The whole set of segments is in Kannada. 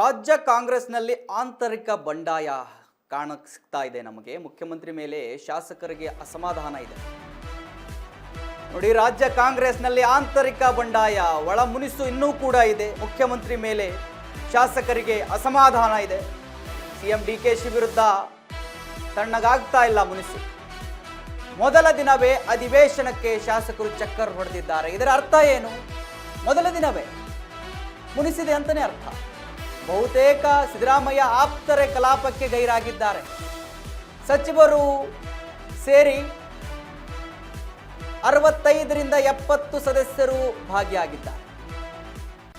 ರಾಜ್ಯ ಕಾಂಗ್ರೆಸ್ನಲ್ಲಿ ಆಂತರಿಕ ಬಂಡಾಯ ಕಾಣಿಸ್ತಾ ಇದೆ. ನಮಗೆ ಮುಖ್ಯಮಂತ್ರಿ ಮೇಲೆ ಶಾಸಕರಿಗೆ ಅಸಮಾಧಾನ ಇದೆ. ನೋಡಿ, ರಾಜ್ಯ ಕಾಂಗ್ರೆಸ್ನಲ್ಲಿ ಆಂತರಿಕ ಬಂಡಾಯ, ಒಳ ಮುನಿಸು ಇನ್ನೂ ಕೂಡ ಇದೆ. ಮುಖ್ಯಮಂತ್ರಿ ಮೇಲೆ ಶಾಸಕರಿಗೆ ಅಸಮಾಧಾನ ಇದೆ. ಸಿಎಂ ಡಿಕೆಶಿ ವಿರುದ್ಧ ತಣ್ಣಗಾಗ್ತಾ ಇಲ್ಲ ಮುನಿಸು. ಮೊದಲ ದಿನವೇ ಅಧಿವೇಶನಕ್ಕೆ ಶಾಸಕರು ಚಕ್ಕರ್ ಹೊಡೆದಿದ್ದಾರೆ. ಇದರ ಅರ್ಥ ಏನು? ಮೊದಲ ದಿನವೇ ಮುನಿಸಿದೆ ಅಂತಲೇ ಅರ್ಥ. ಬಹುತೇಕ ಸಿದ್ದರಾಮಯ್ಯ ಆಪ್ತರೆ ಕಲಾಪಕ್ಕೆ ಗೈರಾಗಿದ್ದಾರೆ. ಸಚಿವರು ಸೇರಿ 65ರಿಂದ 70 ಸದಸ್ಯರು ಭಾಗಿಯಾಗಿದ್ದಾರೆ.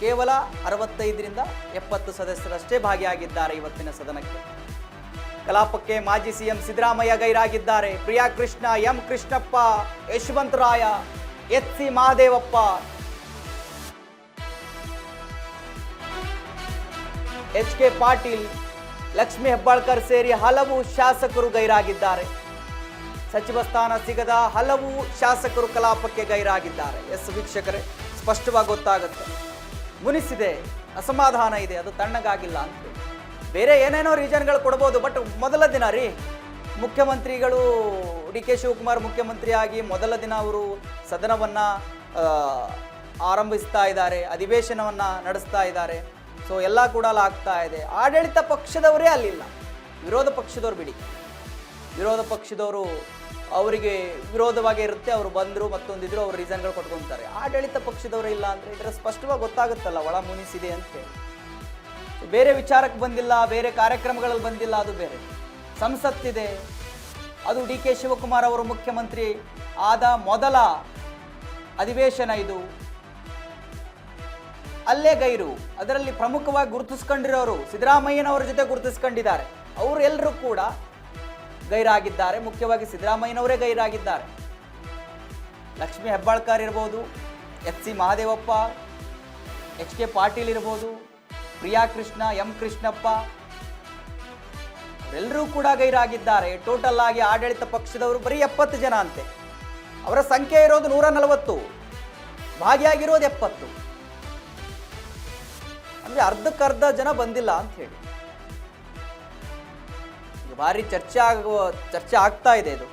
ಕೇವಲ 65ರಿಂದ 70 ಸದಸ್ಯರಷ್ಟೇ ಭಾಗಿಯಾಗಿದ್ದಾರೆ ಇವತ್ತಿನ ಸದನಕ್ಕೆ. ಕಲಾಪಕ್ಕೆ ಮಾಜಿ ಸಿಎಂ ಸಿದ್ದರಾಮಯ್ಯ ಗೈರಾಗಿದ್ದಾರೆ. Priya Krishna, M Krishnappa, Yashavantaraya, H C Mahadevappa, H K Patil, Lakshmi Hebbalkar ಸೇರಿ ಹಲವು ಶಾಸಕರು ಗೈರಾಗಿದ್ದಾರೆ. ಸಚಿವ ಸ್ಥಾನ ಸಿಗದ ಹಲವು ಶಾಸಕರು ಕಲಾಪಕ್ಕೆ ಗೈರಾಗಿದ್ದಾರೆ. ಎಸ್ ವೀಕ್ಷಕರೇ, ಸ್ಪಷ್ಟವಾಗಿ ಗೊತ್ತಾಗುತ್ತೆ. ಮುನಿಸಿದೆ, ಅಸಮಾಧಾನ ಇದೆ, ಅದು ತಣ್ಣಗಾಗಿಲ್ಲ ಅಂತ. ಬೇರೆ ಏನೇನೋ ರೀಸನ್ಗಳು ಕೊಡ್ಬೋದು, ಬಟ್ ಮೊದಲ ದಿನ ರೀ, ಮುಖ್ಯಮಂತ್ರಿಗಳು ಡಿ ಕೆ ಶಿವಕುಮಾರ್ ಮುಖ್ಯಮಂತ್ರಿಯಾಗಿ ಮೊದಲ ದಿನ ಅವರು ಸದನವನ್ನು ಆರಂಭಿಸ್ತಾ ಇದ್ದಾರೆ, ಅಧಿವೇಶನವನ್ನು ನಡೆಸ್ತಾ ಇದ್ದಾರೆ. ಸೊ ಎಲ್ಲ ಕೂಡ ಆಗ್ತಾ ಇದೆ. ಆಡಳಿತ ಪಕ್ಷದವರೇ ಅಲ್ಲಿಲ್ಲ, ವಿರೋಧ ಪಕ್ಷದವ್ರು ಬಿಡಿ. ವಿರೋಧ ಪಕ್ಷದವರು ಅವರಿಗೆ ವಿರೋಧವಾಗಿ ಇರುತ್ತೆ, ಅವರು ಬಂದರು ಮತ್ತೊಂದಿದ್ರು ಅವ್ರು ರೀಸನ್ಗಳು ಕೊಟ್ಕೊತಾರೆ. ಆಡಳಿತ ಪಕ್ಷದವರೇ ಇಲ್ಲ ಅಂದರೆ ಇದರ ಸ್ಪಷ್ಟವಾಗಿ ಗೊತ್ತಾಗುತ್ತಲ್ಲ ಒಳ ಮುನಿಸಿದೆ ಅಂತ ಹೇಳಿ. ಬೇರೆ ವಿಚಾರಕ್ಕೆ ಬಂದಿಲ್ಲ, ಬೇರೆ ಕಾರ್ಯಕ್ರಮಗಳಲ್ಲಿ ಬಂದಿಲ್ಲ, ಅದು ಬೇರೆ. ಸಂಸತ್ತಿದೆ, ಅದು ಡಿ ಕೆ ಶಿವಕುಮಾರ್ ಅವರು ಮುಖ್ಯಮಂತ್ರಿ ಆದ ಮೊದಲ ಅಧಿವೇಶನ ಇದು. ಅಲ್ಲೇ ಗೈರು, ಅದರಲ್ಲಿ ಪ್ರಮುಖವಾಗಿ ಗುರುತಿಸ್ಕೊಂಡಿರೋರು ಸಿದ್ದರಾಮಯ್ಯನವರ ಜೊತೆ ಗುರುತಿಸ್ಕೊಂಡಿದ್ದಾರೆ. ಅವರು ಎಲ್ಲರೂ ಕೂಡ ಗೈರಾಗಿದ್ದಾರೆ. ಮುಖ್ಯವಾಗಿ ಸಿದ್ದರಾಮಯ್ಯನವರೇ ಗೈರಾಗಿದ್ದಾರೆ. ಲಕ್ಷ್ಮೀ ಹೆಬ್ಬಾಳ್ಕರ್ ಇರ್ಬೋದು, H C Mahadevappa, H K Patil ಇರ್ಬೋದು, ಪ್ರಿಯಾ ಕೃಷ್ಣ, ಎಂ ಕೃಷ್ಣಪ್ಪ, ಅವರೆಲ್ಲರೂ ಕೂಡ ಗೈರಾಗಿದ್ದಾರೆ. ಟೋಟಲ್ ಆಗಿ ಆಡಳಿತ ಪಕ್ಷದವರು ಬರೀ 70 ಜನ ಅಂತೆ. ಅವರ ಸಂಖ್ಯೆ ಇರೋದು 140, ಭಾಗಿಯಾಗಿರೋದು 70. ಅಂದರೆ ಅರ್ಧಕ್ಕರ್ಧ ಜನ ಬಂದಿಲ್ಲ ಅಂತ ಹೇಳಿ ಭಾರಿ ಚರ್ಚೆ ಆಗ್ತಾ ಇದೆ ಇದು.